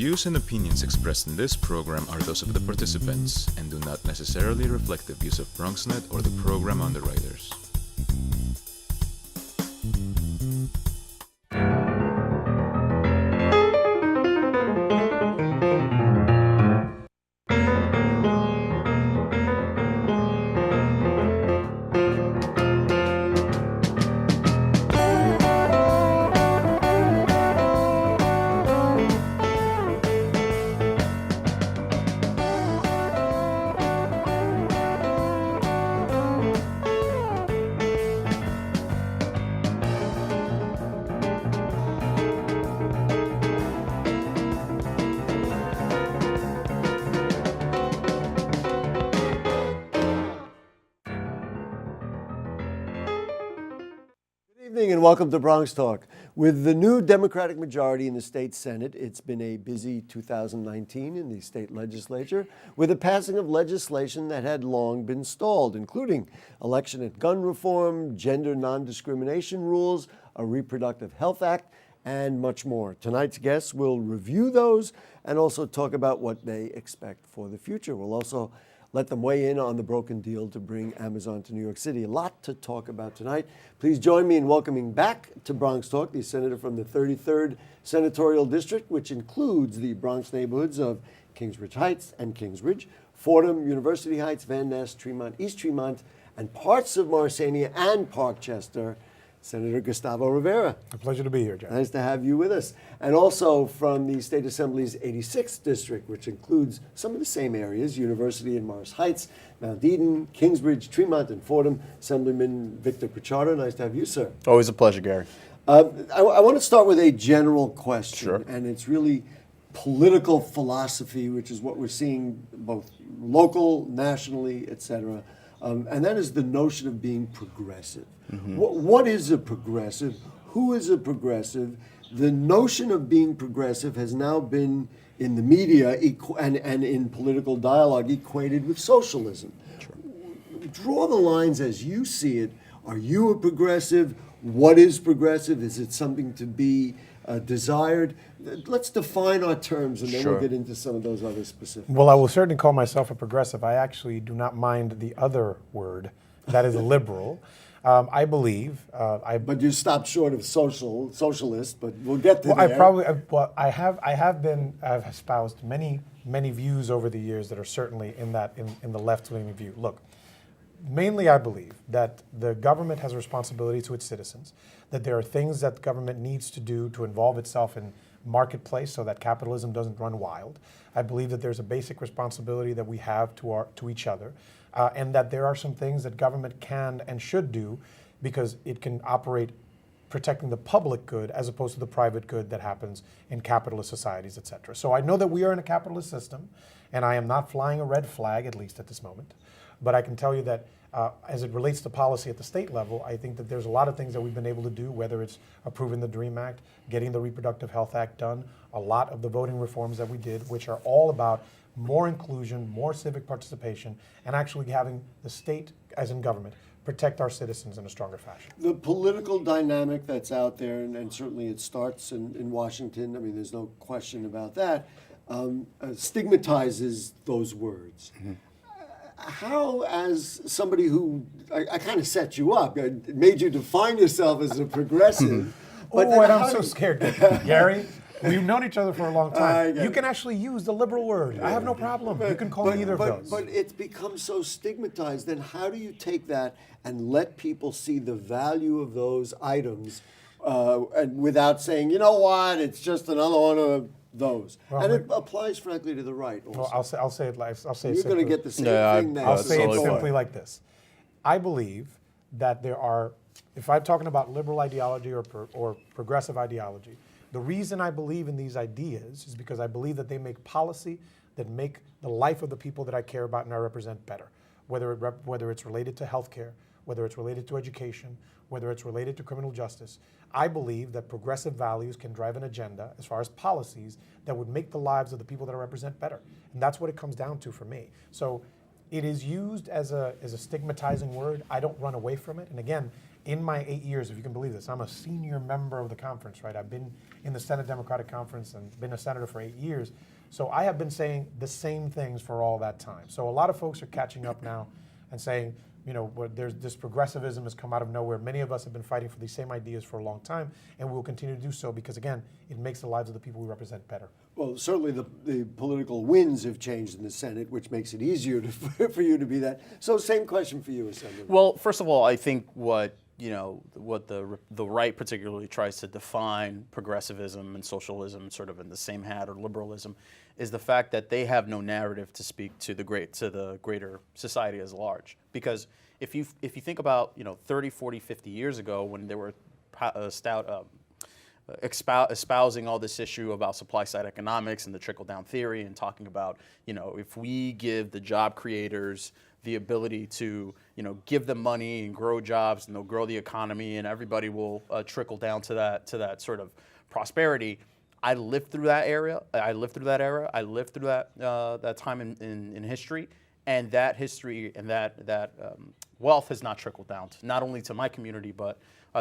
views and opinions expressed in this program are those of the participants and do not necessarily reflect the views of BronxNet or the program underwriters. Good evening and welcome to BronxTalk. With the new Democratic majority in the state Senate, it's been a busy 2019 in the state legislature with the passing of legislation that had long been stalled, including election and gun reform, gender non-discrimination rules, a Reproductive Health Act, and much more. Tonight's guests will review those and also talk about what they expect for the future. We'll also let them weigh in on the broken deal to bring Amazon to New York City. A lot to talk about tonight. Please join me in welcoming back to BronxTalk the senator from the 33rd Senatorial District, which includes the Bronx neighborhoods of Kingsbridge Heights and Kingsbridge, Fordham, University Heights, Van Ness, Tremont, East Tremont, and parts of Marsania and Parkchester, Senator Gustavo Rivera. A pleasure to be here, John. Nice to have you with us. And also from the State Assembly's 86th District, which includes some of the same areas, University and Morris Heights, Mount Eden, Kingsbridge, Tremont, and Fordham, Assemblyman Victor Pichardo. Nice to have you, sir. Always a pleasure, Gary. I want to start with a general question, Sure. and it's really political philosophy, which is what we're seeing both local, nationally, et cetera. And that is the notion of being progressive. Mm-hmm. What is a progressive? Who is a progressive? The notion of being progressive has now been in the media and in political dialogue equated with socialism. Sure. Draw the lines as you see it. Are you a progressive? What is progressive? Is it something to be desired? Let's define our terms, and then Sure. we'll get into some of those other specifics. Well, I will certainly call myself a progressive. I actually do not mind the other word, that is liberal. I believe. But you stopped short of socialist. But we'll get to Well, there. I've espoused many views over the years that are certainly in the left-leaning view. Look, mainly I believe that the government has a responsibility to its citizens, that there are things that the government needs to do to involve itself in marketplace so that capitalism doesn't run wild. I believe that there's a basic responsibility that we have to each other, and that there are some things that government can and should do because it can operate protecting the public good as opposed to the private good that happens in capitalist societies, et cetera. So I know that we are in a capitalist system, and I am not flying a red flag, at least at this moment. But I can tell you that as it relates to policy at the state level, I think that there's a lot of things that we've been able to do, whether it's approving the DREAM Act, getting the Reproductive Health Act done, a lot of the voting reforms that we did, which are all about more inclusion, more civic participation, and actually having the state, as in government, protect our citizens in a stronger fashion. The political dynamic that's out there, and certainly it starts in Washington, I mean, there's no question about that, stigmatizes those words. Mm-hmm. How, as somebody who, I kind of set you up, I made you define yourself as a progressive. But I'm so scared, Gary. We've known each other for a long time. You can actually use the liberal word. I have no problem. You can call me either of those. But it's become so stigmatized. Then how do you take that and let people see the value of those items and without saying, you know what, it's just another one of those. Well, and it applies, frankly, to the right also. Well, I'll say it like You're going to get the same thing now. I'll say it simply like this. I believe that there are, if I'm talking about liberal ideology or progressive ideology, the reason I believe in these ideas is because I believe that they make policy that make the life of the people that I care about and I represent better, whether it's related to healthcare, whether it's related to education, whether it's related to criminal justice. I believe that progressive values can drive an agenda as far as policies that would make the lives of the people that I represent better. And that's what it comes down to for me. So it is used as a stigmatizing word. I don't run away from it. And again, In my 8 years, if you can believe this, I'm a senior member of the conference, right? I've been in the Senate Democratic Conference and been a senator for 8 years. So I have been saying the same things for all that time. So a lot of folks are catching up now and saying, you know, there's this progressivism has come out of nowhere. Many of us have been fighting for these same ideas for a long time, and we will continue to do so because, again, it makes the lives of the people we represent better. Well, certainly the political winds have changed in the Senate, which makes it easier for you to be that. So same question for you, Assemblyman. Well, first of all, I think what the right particularly tries to define progressivism and socialism sort of in the same hat, or liberalism, is the fact that they have no narrative to speak to the greater society as large. Because if you think about 30, 40, 50 years ago when they were espousing all this issue about supply side economics and the trickle down theory, and talking about if we give the job creators the ability to give them money and grow jobs, and they'll grow the economy, and everybody will trickle down to that sort of prosperity. I lived through that era. I lived through that time in history, and that history and that wealth has not trickled down to, not only to my community, but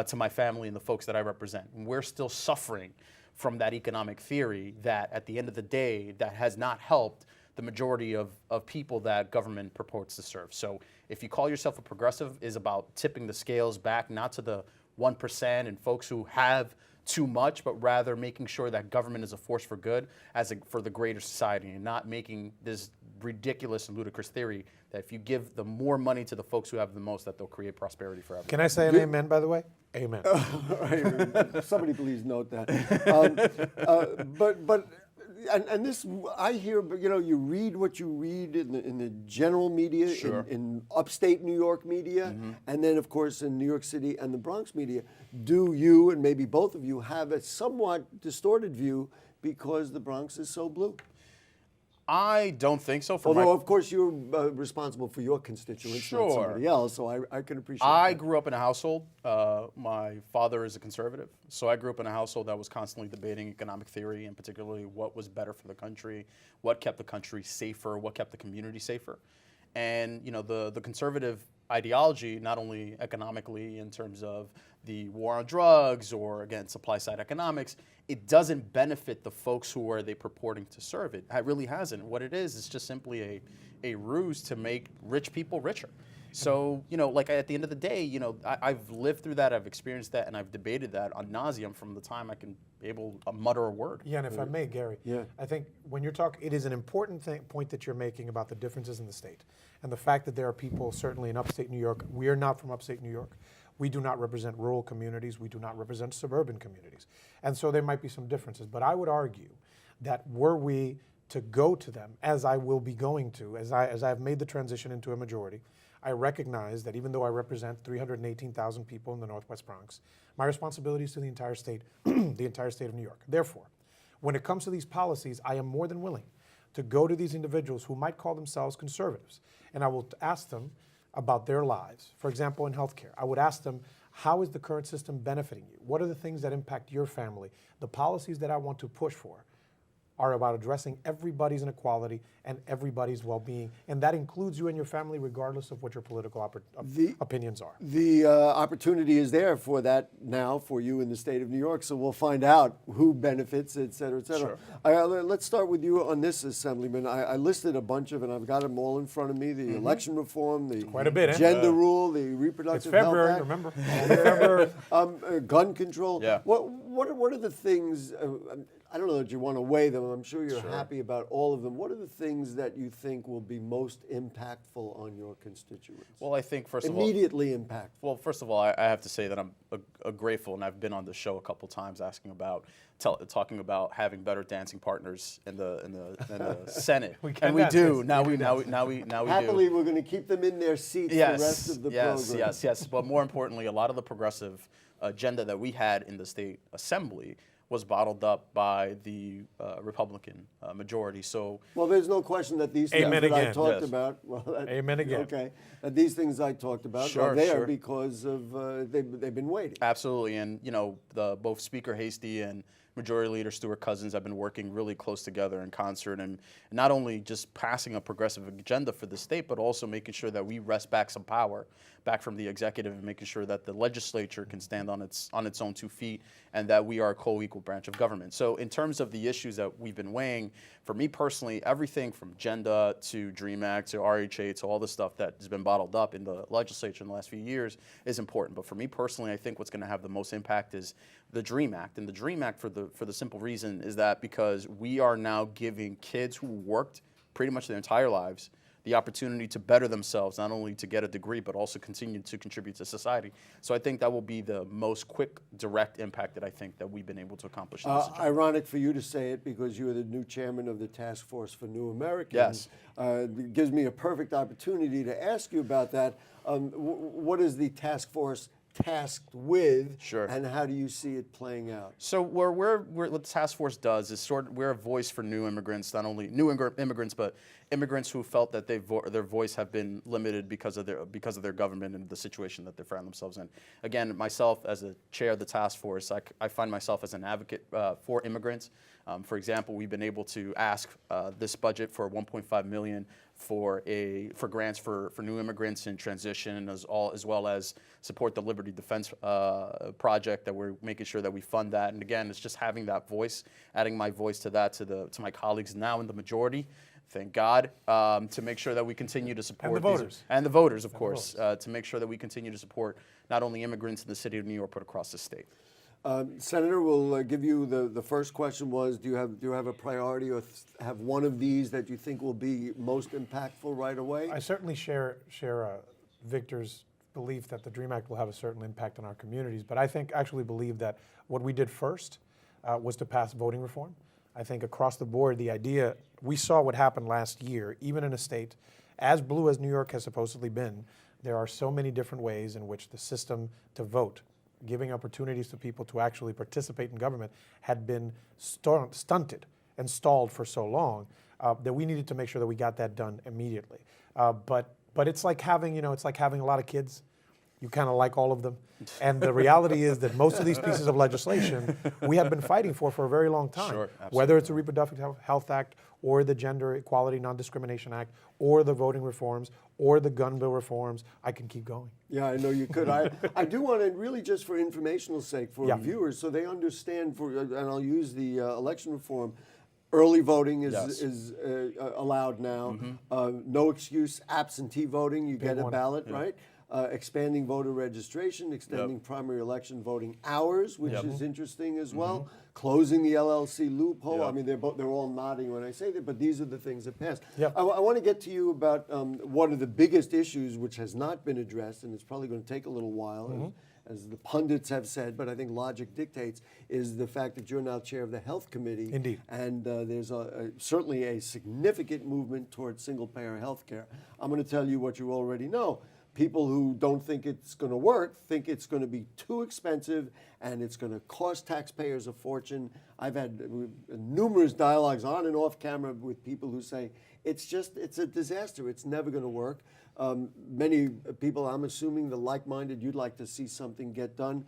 to my family and the folks that I represent. And we're still suffering from that economic theory that, at the end of the day, that has not helped the majority of people that government purports to serve. So if you call yourself a progressive, is about tipping the scales back, not to the 1% and folks who have too much, but rather making sure that government is a force for good for the greater society, and not making this ridiculous and ludicrous theory that if you give the more money to the folks who have the most, that they'll create prosperity for everyone. Can I say an amen, by the way? Amen. Somebody please note that. And this, I hear, you read what you read in the general media, Sure. in upstate New York media, and then, of course, in New York City and the Bronx media. Do you, and maybe both of you, have a somewhat distorted view because the Bronx is so blue? I don't think so. Although, of course, you're responsible for your constituents, not Sure. somebody else, so I can appreciate I that. grew up in a household. My father is a conservative, so I grew up in a household that was constantly debating economic theory, and particularly what was better for the country, what kept the country safer, what kept the community safer. And the conservative ideology, not only economically in terms of the war on drugs or, again, supply side economics, it doesn't benefit the folks who are they purporting to serve. It really hasn't. What it is just simply a ruse to make rich people richer. So, like at the end of the day, I've lived through that, I've experienced that, and I've debated that ad nauseum from the time I can be able to mutter a word. Yeah, and if I may, Gary, I think when you're talking, it is an important point that you're making about the differences in the state, and the fact that there are people, certainly in upstate New York. We are not from upstate New York. We do not represent rural communities. We do not represent suburban communities. And so there might be some differences. But I would argue that were we to go to them, as I will be going to, as I have made the transition into a majority, I recognize that even though I represent 318,000 people in the Northwest Bronx, my responsibility is to the entire state, the entire state of New York. Therefore, when it comes to these policies, I am more than willing to go to these individuals who might call themselves conservatives, and I will ask them about their lives. For example, in healthcare, I would ask them, how is the current system benefiting you? What are the things that impact your family? The policies that I want to push for are about addressing everybody's inequality and everybody's well-being, and that includes you and your family, regardless of what your political opinions are. The opportunity is there for that now for you in the state of New York, so we'll find out who benefits, et cetera, et cetera. Sure. Let's start with you on this, Assemblyman. I listed a bunch of, and I've got them all in front of me, the election reform, the quite a bit, gender rule, the Reproductive Health February, Act. remember? February. Gun control. Yeah. What are the things, I don't know that you want to weigh them, I'm sure you're happy about all of them. What are the things that you think will be most impactful on your constituents? Well, I think, first of all, immediately impactful. Well, first of all, I have to say that I'm grateful, and I've been on the show a couple times asking about, talking about having better dancing partners in the Senate, and we do. Now we Happily, we're going to keep them in their seats the rest of the program. Yes. But more importantly, a lot of the progressive agenda that we had in the state assembly was bottled up by the Republican majority. So, well, there's no question that these things Amen that I again. talked Yes. about. Amen again. Okay, that these things I talked about Sure, are there sure. because of they've been waiting. absolutely, and both Speaker Hasty and Majority Leader Stuart Cousins have been working really close together in concert, and not only just passing a progressive agenda for the state, but also making sure that we wrest back some power back from the executive and making sure that the legislature can stand on its own 2 feet and that we are a co-equal branch of government. So in terms of the issues that we've been weighing, for me personally, everything from agenda to DREAM Act to RHA to all the stuff that has been bottled up in the legislature in the last few years is important. But for me personally, I think what's going to have the most impact is the DREAM Act. And the DREAM Act, for the simple reason, is that because we are now giving kids who worked pretty much their entire lives the opportunity to better themselves, not only to get a degree, but also continue to contribute to society. So I think that will be the most quick, direct impact that I think that we've been able to accomplish in this agenda. Ironic for you to say it because you are the new chairman of the Task Force for New Americans. Yes. It gives me a perfect opportunity to ask you about that. What is the task force tasked with, Sure. and how do you see it playing out? So what the task force does is we're a voice for new immigrants, not only new immigrants, but immigrants who felt that their voice have been limited because of their government and the situation that they found themselves in. Again, myself as a chair of the task force, I find myself as an advocate for immigrants. For example, we've been able to ask this budget for $1.5 million for grants for new immigrants in transition, as well as support the Liberty Defense project that we're making sure that we fund that. And again, it's just having that voice, adding my voice to that, to my colleagues now in the majority. Thank God, to make sure that we continue to support And the voters. And the voters, of course, to make sure that we continue to support not only immigrants in the city of New York, but across the state. Senator, we'll give you the first question was, do you have a priority or have one of these that you think will be most impactful right away? I certainly share Victor's belief that the DREAM Act will have a certain impact on our communities, but I actually believe that what we did first was to pass voting reform. I think across the board, the idea, we saw what happened last year, even in a state as blue as New York has supposedly been, there are so many different ways in which the system to vote, giving opportunities to people to actually participate in government, had been stunted and stalled for so long that we needed to make sure that we got that done immediately. But it's like having, it's like having a lot of kids. You kind of like all of them. And the reality is that most of these pieces of legislation we have been fighting for a very long time. Sure, whether it's the Reproductive Health Act or the Gender Equality Non-Discrimination Act or the voting reforms or the gun bill reforms, I can keep going. Yeah, I know you could. I do want to really, just for informational sake for viewers, so they understand, and I'll use the election reform. Early voting is allowed now. No excuse absentee voting. You get a ballot, right? Expanding voter registration, extending primary election voting hours, which is interesting as well. Closing the LLC loophole. I mean, they're all nodding when I say that, but these are the things that passed. I want to get to you about one of the biggest issues which has not been addressed, and it's probably going to take a little while, as the pundits have said, but I think logic dictates, is the fact that you're now chair of the Health Committee. Indeed. And there's certainly a significant movement towards single-payer health care. I'm going to tell you what you already know. People who don't think it's going to work think it's going to be too expensive and it's going to cost taxpayers a fortune. I've had numerous dialogues on and off camera with people who say it's a disaster. It's never going to work. Many people, I'm assuming, the like-minded, you'd like to see something get done.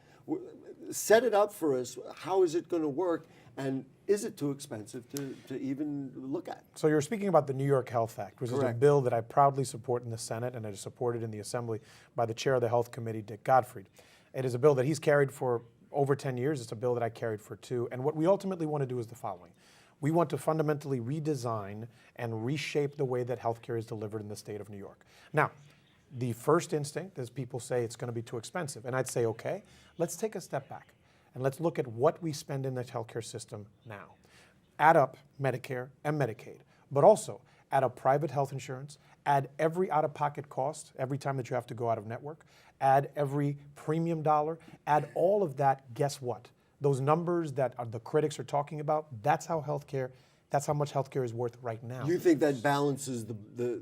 Set it up for us. How is it going to work? And is it too expensive to even look at? So you're speaking about the New York Health Act, which Correct. is a bill that I proudly support in the Senate and it is supported in the Assembly by the chair of the Health Committee, Dick Gottfried. It is a bill that he's carried for over 10 years. It's a bill that I carried for 2. And what we ultimately want to do is the following. We want to fundamentally redesign and reshape the way that healthcare is delivered in the state of New York. Now, the first instinct is people say it's going to be too expensive. And I'd say, okay, let's take a step back. And let's look at what we spend in the healthcare system now. Add up Medicare and Medicaid, but also add up private health insurance, add every out-of-pocket cost every time that you have to go out of network, add every premium dollar, add all of that. Guess what? Those numbers that the critics are talking about, that's how much healthcare is worth right now. You think that balances the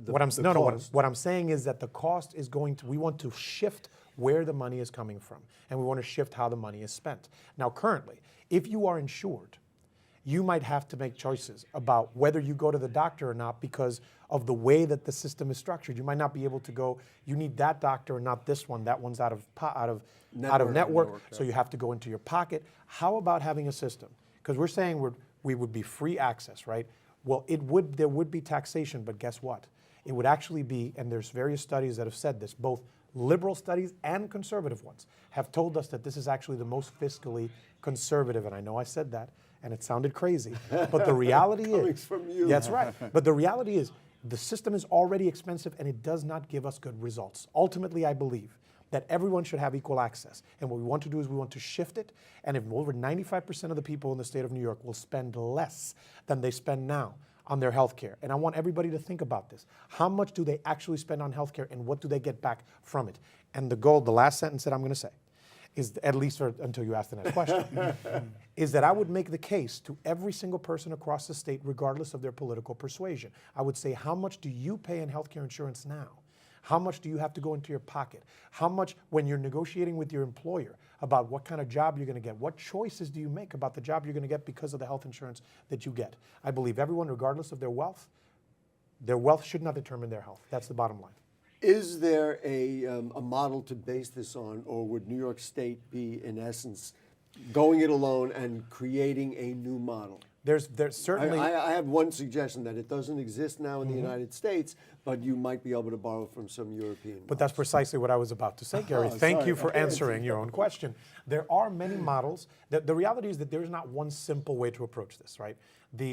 cost? What I'm saying is that the cost is we want to shift where the money is coming from, and we want to shift how the money is spent. Now, currently, if you are insured, you might have to make choices about whether you go to the doctor or not because of the way that the system is structured. You might not be able to go, you need that doctor and not this one. That one's out of network, so you have to go into your pocket. How about having a system Because we're saying we would be free access, right? Well, there would be taxation, but guess what? It would actually be, and there's various studies that have said this, both liberal studies and conservative ones have told us that this is actually the most fiscally conservative, and I know I said that, and it sounded crazy, but the reality is, from you. that's right, but the reality is, the system is already expensive and it does not give us good results. Ultimately, I believe that everyone should have equal access. And what we want to do is we want to shift it. And if over 95% of the people in the state of New York will spend less than they spend now on their health care, and I want everybody to think about this. How much do they actually spend on health care and what do they get back from it? And the goal, the last sentence that I'm going to say, is, at least until you ask the next question, is that I would make the case to every single person across the state, regardless of their political persuasion. I would say, how much do you pay in healthcare insurance now? How much do you have to go into your pocket? How much, when you're negotiating with your employer about what kind of job you're going to get, what choices do you make about the job you're going to get because of the health insurance that you get? I believe everyone, regardless of their wealth should not determine their health. That's the bottom line. Is there a model to base this on, or would New York State be, in essence, going it alone and creating a new model? There's certainly... I have one suggestion, that it doesn't exist now in the United States, but you might be able to borrow from some European models. But that's precisely what I was about to say, Gary. Thank you for answering your own question. There are many models. The reality is that there's not one simple way to approach this, right?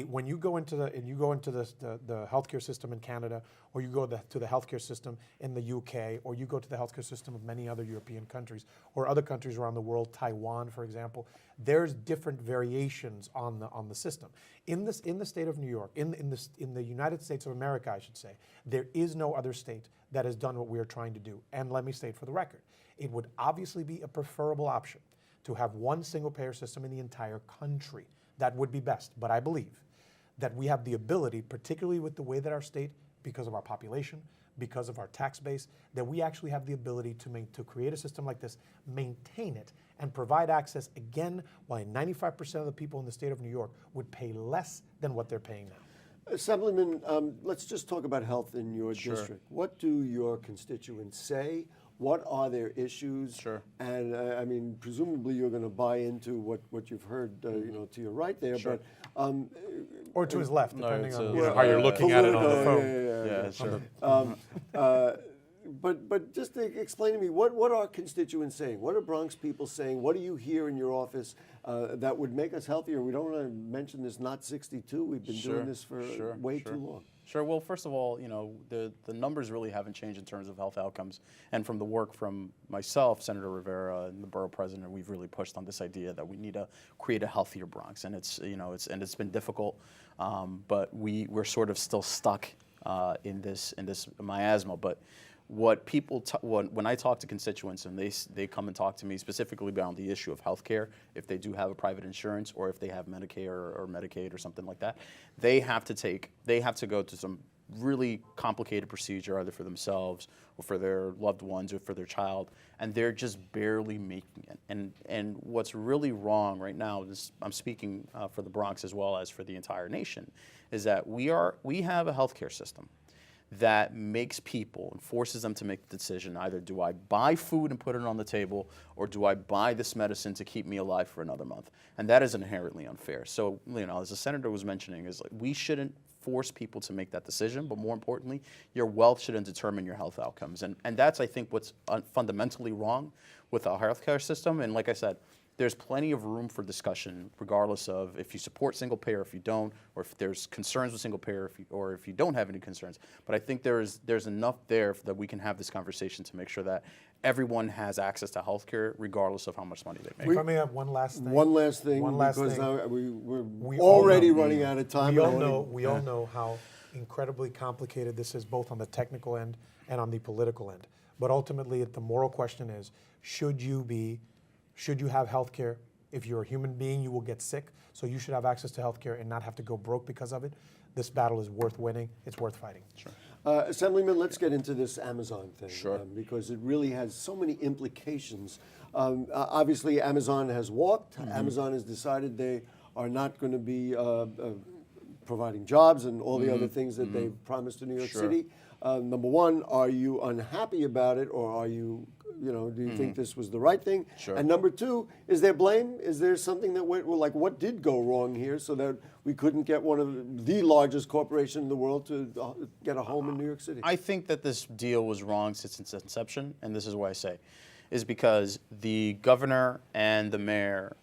When you go into the healthcare system in Canada, or you go to the healthcare system in the UK, or you go to the healthcare system of many other European countries, or other countries around the world, Taiwan, for example, there's different variations on the system. In the state of New York, in the United States of America, I should say, there is no other state that has done what we are trying to do. And let me state for the record, it would obviously be a preferable option to have one single payer system in the entire country. That would be best. But I believe that we have the ability, particularly with the way that our state, because of our population, because of our tax base, that we actually have the ability to create a system like this, maintain it, and provide access again, while 95% of the people in the state of New York would pay less than what they're paying now. Assemblyman, let's just talk about health in your district. What do your constituents say? What are their issues? Sure. And I mean, presumably you're going to buy into what you've heard, to your right there. Sure. But Or to his left, depending on yeah. how you're looking at it on the phone. Yeah, sure. But just to explain to me, what are constituents saying? What are Bronx people saying? What do you hear in your office that would make us healthier? We don't want to mention this Not 62. We've been doing this for way too long. Sure. Well, first of all, the numbers really haven't changed in terms of health outcomes. And from the work from myself, Senator Rivera, and the borough president, we've really pushed on this idea that we need to create a healthier Bronx. And it's been difficult, but we're sort of still stuck in this miasma. But what people when I talk to constituents and they come and talk to me specifically about the issue of healthcare, if they do have a private insurance or if they have Medicare or Medicaid or something like that, they have to go to some really complicated procedure either for themselves or for their loved ones or for their child, and they're just barely making it. And what's really wrong right now is, I'm speaking for the Bronx as well as for the entire nation, is that we have a healthcare system that makes people and forces them to make the decision, either do I buy food and put it on the table, or do I buy this medicine to keep me alive for another month? And that is inherently unfair. So, as the senator was mentioning, is like, we shouldn't force people to make that decision, but more importantly, your wealth shouldn't determine your health outcomes. And that's, I think, what's fundamentally wrong with our healthcare system. And like I said, there's plenty of room for discussion, regardless of if you support single payer, if you don't, or if there's concerns with single payer, or if you don't have any concerns. But I think there's enough there that we can have this conversation to make sure that everyone has access to health care, regardless of how much money they make. If I may have one last thing. One last thing, because we're already running out of time. We all know how incredibly complicated this is, both on the technical end and on the political end. But ultimately, the moral question is, should you have health care? If you're a human being, you will get sick, so you should have access to health care and not have to go broke because of it. This battle is worth winning. It's worth fighting. Sure. Assemblyman, let's get into this Amazon thing. Sure. Because it really has so many implications. Obviously, Amazon has walked. Amazon has decided they are not going to be providing jobs and all the other things that they've promised to New York City. number one, are you unhappy about it, or are you, do you think this was the right thing? Sure. And number two, is there blame? Is there something that went, like, what did go wrong here so that we couldn't get one of the largest corporation in the world to get a home in New York City? I think that this deal was wrong since its inception, and this is why I say, is because the governor and the mayor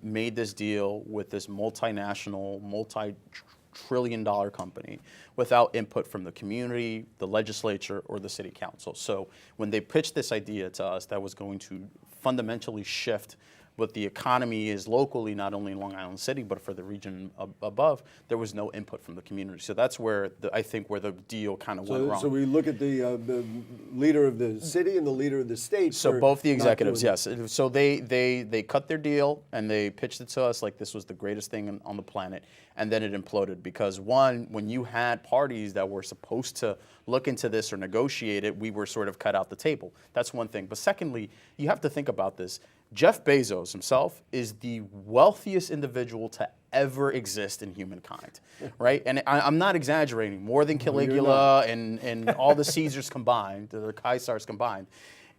made this deal with this multinational, multi-trillion-dollar company without input from the community, the legislature, or the city council. So when they pitched this idea to us that was going to fundamentally shift what the economy is locally, not only in Long Island City, but for the region above, there was no input from the community. So that's where I think where the deal kind of went wrong. So we look at the leader of the city and the leader of the state. So both the executives, yes. So they cut their deal and they pitched it to us like this was the greatest thing on the planet, and then it imploded because one, when you had parties that were supposed to look into this or negotiate it, we were sort of cut out the table. That's one thing. But secondly, you have to think about this. Jeff Bezos himself is the wealthiest individual to ever exist in humankind, right? And I'm not exaggerating, more than Caligula and all the Caesars combined, the Caesars combined.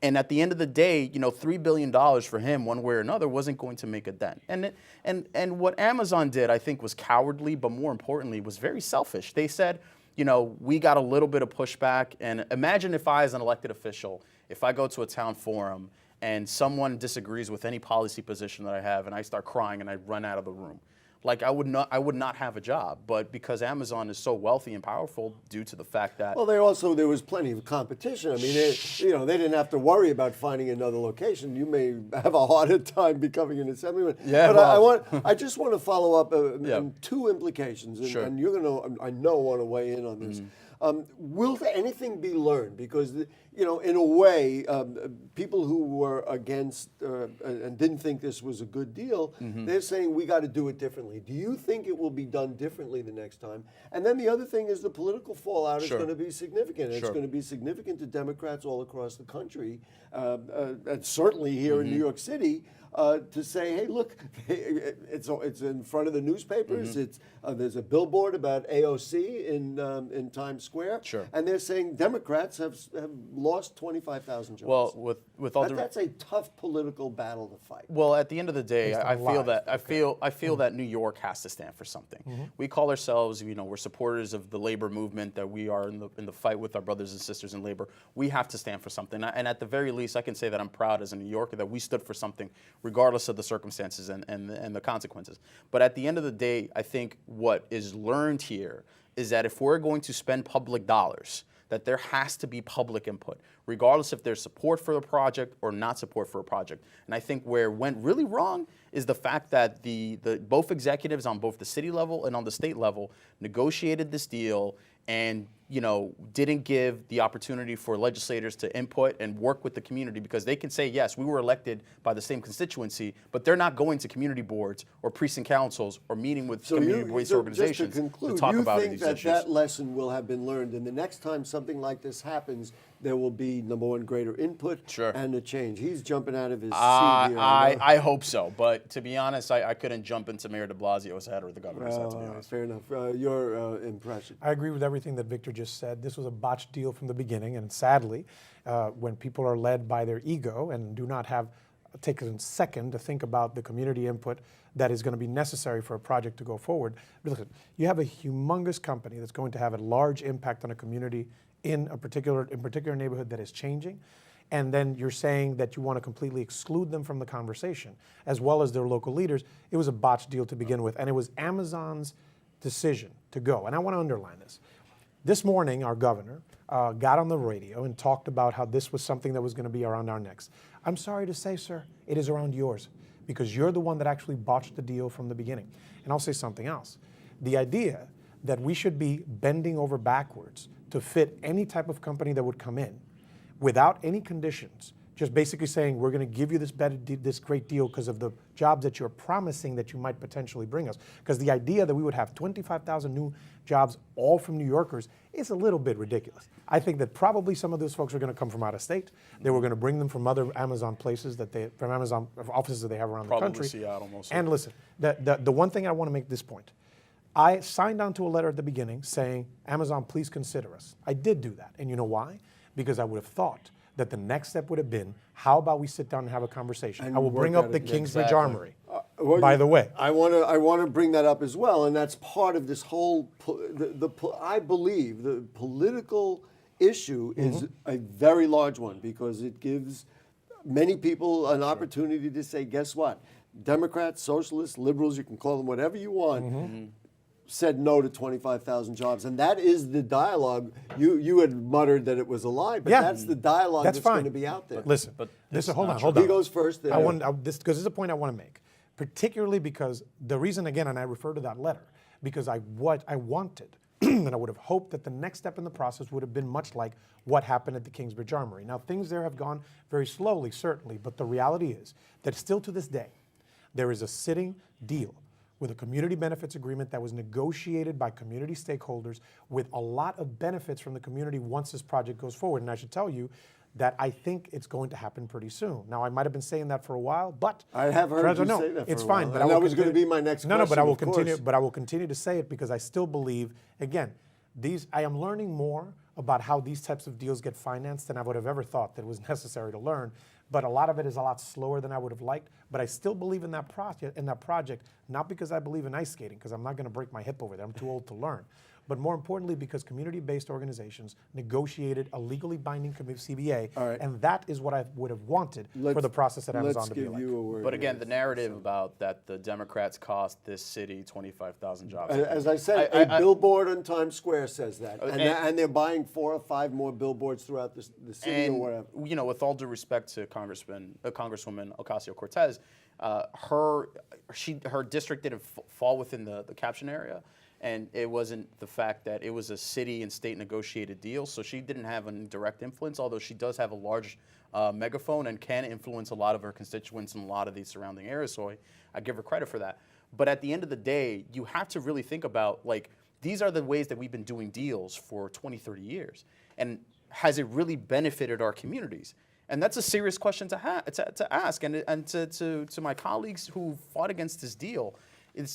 And at the end of the day, $3 billion for him, one way or another, wasn't going to make a dent. And what Amazon did, I think, was cowardly, but more importantly, was very selfish. They said, we got a little bit of pushback. And imagine if I, as an elected official, if I go to a town forum and someone disagrees with any policy position that I have and I start crying and I run out of the room. Like I would not have a job, but because Amazon is so wealthy and powerful due to the fact that there was plenty of competition. I mean, they didn't have to worry about finding another location. You may have a harder time becoming an assemblyman. Yeah, but I just want to follow up on two implications, and, Sure. and you're going to, I know, want to weigh in on this. Will anything be learned? Because, in a way, people who were against and didn't think this was a good deal, they're saying we got to do it differently. Do you think it will be done differently the next time? And then the other thing is the political fallout is Sure. going to be significant. It's Sure. going to be significant to Democrats all across the country, and certainly here in New York City. To say, hey, look, it's in front of the newspapers. There's a billboard about AOC in Times Square, Sure. and they're saying Democrats have lost 25,000 jobs. well, with all that's a tough political battle to fight. Well, at the end of the day, Based on I feel lies. that I feel that New York has to stand for something. We call ourselves, we're supporters of the labor movement. That we are in the fight with our brothers and sisters in labor. We have to stand for something, and at the very least, I can say that I'm proud as a New Yorker that we stood for something, regardless of the circumstances and the consequences. But at the end of the day, I think what is learned here is that if we're going to spend public dollars, that there has to be public input, regardless if there's support for a project or not support for a project. And I think where it went really wrong is the fact that the both executives on both the city level and on the state level negotiated this deal and didn't give the opportunity for legislators to input and work with the community, because they can say, yes, we were elected by the same constituency, but they're not going to community boards or precinct councils or meeting with community-based organizations just to conclude, talk you about think these that issues. that lesson will have been learned, and the next time something like this happens, there will be, number one, greater input Sure. and a change. He's jumping out of his seat here. I hope so, but to be honest, I couldn't jump into Mayor de Blasio's head or the governor's head, to be honest. Fair enough. Your impression. I agree with everything that Victor just said. This was a botched deal from the beginning, and sadly, when people are led by their ego and do not take a second to think about the community input that is going to be necessary for a project to go forward. Listen, you have a humongous company that's going to have a large impact on a community in a particular neighborhood that is changing, and then you're saying that you want to completely exclude them from the conversation, as well as their local leaders. It was a botched deal to begin with, and it was Amazon's decision to go. And I want to underline this. This morning, our governor got on the radio and talked about how this was something that was going to be around our necks. I'm sorry to say, sir, it is around yours, because you're the one that actually botched the deal from the beginning. And I'll say something else. The idea that we should be bending over backwards to fit any type of company that would come in without any conditions, just basically saying we're going to give you this great deal because of the jobs that you're promising that you might potentially bring us. Because the idea that we would have 25,000 new jobs all from New Yorkers is a little bit ridiculous. I think that probably some of those folks are going to come from out of state. They were going to bring them from other Amazon places from Amazon offices that they have around the country. Seattle, mostly. And listen, the one thing I want to make this point. I signed on to a letter at the beginning saying, Amazon, please consider us. I did do that. And you know why? Because I would have thought that the next step would have been, how about we sit down and have a conversation? And I will work bring out up the a- Kingsbridge Exactly. Armory. Well, By the way, I want to bring that up as well, and that's part of this whole. I believe the political issue is a very large one because it gives many people an opportunity to say, guess what? Democrats, socialists, liberals, you can call them whatever you want, said no to 25,000 jobs. And that is the dialogue. You had muttered that it was a lie, but Yeah. that's the dialogue that's fine. going to be out there. Listen, But hold on. He goes first. I want this because this is a point I want to make, particularly because the reason, again, and I refer to that letter, because what I wanted and I would have hoped that the next step in the process would have been much like what happened at the Kingsbridge Armory. Now, things there have gone very slowly, certainly, but the reality is that still to this day, there is a sitting deal with a community benefits agreement that was negotiated by community stakeholders with a lot of benefits from the community once this project goes forward. And I should tell you that I think it's going to happen pretty soon. Now, I might have been saying that for a while, but I have heard you say that for it's a fine. while, But and I will that was going to continue- be my next No, but question, I will of course. continue. But I will continue to say it because I still believe. Again, I am learning more about how these types of deals get financed than I would have ever thought that was necessary to learn. But a lot of it is a lot slower than I would have liked. But I still believe in that project, not because I believe in ice skating, because I'm not going to break my hip over there. I'm too old to learn. But more importantly, because community-based organizations negotiated a legally binding CBA, All right. and that is what I would have wanted for the process at Amazon to be like. Let's give you a word. But again, here. the narrative about that the Democrats cost this city 25,000 jobs. As I said, a billboard on Times Square says that, and they're buying 4 or 5 more billboards throughout the city and, or whatever. you know, with all due respect to Congresswoman Ocasio-Cortez, her district didn't fall within the caption area. And it wasn't the fact that it was a city and state negotiated deal, so she didn't have a direct influence, although she does have a large megaphone and can influence a lot of her constituents in a lot of these surrounding areas, so I give her credit for that. But at the end of the day, you have to really think about, like, these are the ways that we've been doing deals for 20, 30 years. And has it really benefited our communities? And that's a serious question to ask. And to my colleagues who fought against this deal,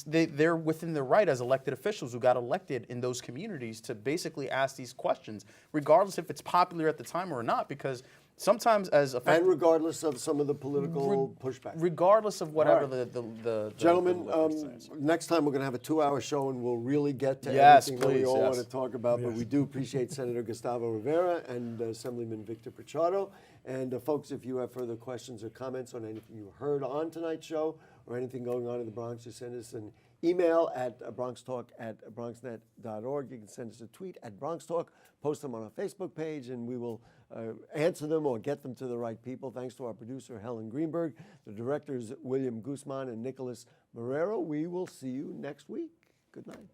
they're within their right as elected officials who got elected in those communities to basically ask these questions, regardless if it's popular at the time or not, because sometimes And regardless of some of the political pushback. regardless of whatever Right. the Gentlemen, the next time we're going to have a 2-hour show and we'll really get to Yes, everything that we please, all yes. want to talk about. But we do appreciate Senator Gustavo Rivera and Assemblyman Victor Pichardo. And folks, if you have further questions or comments on anything you heard on tonight's show or anything going on in the Bronx, just send us an email at BronxTalk@BronxNet.org. You can send us a tweet at BronxTalk, post them on our Facebook page, and we will answer them or get them to the right people. Thanks to our producer, Helen Greenberg, the directors, William Guzman and Nicholas Marrero. We will see you next week. Good night.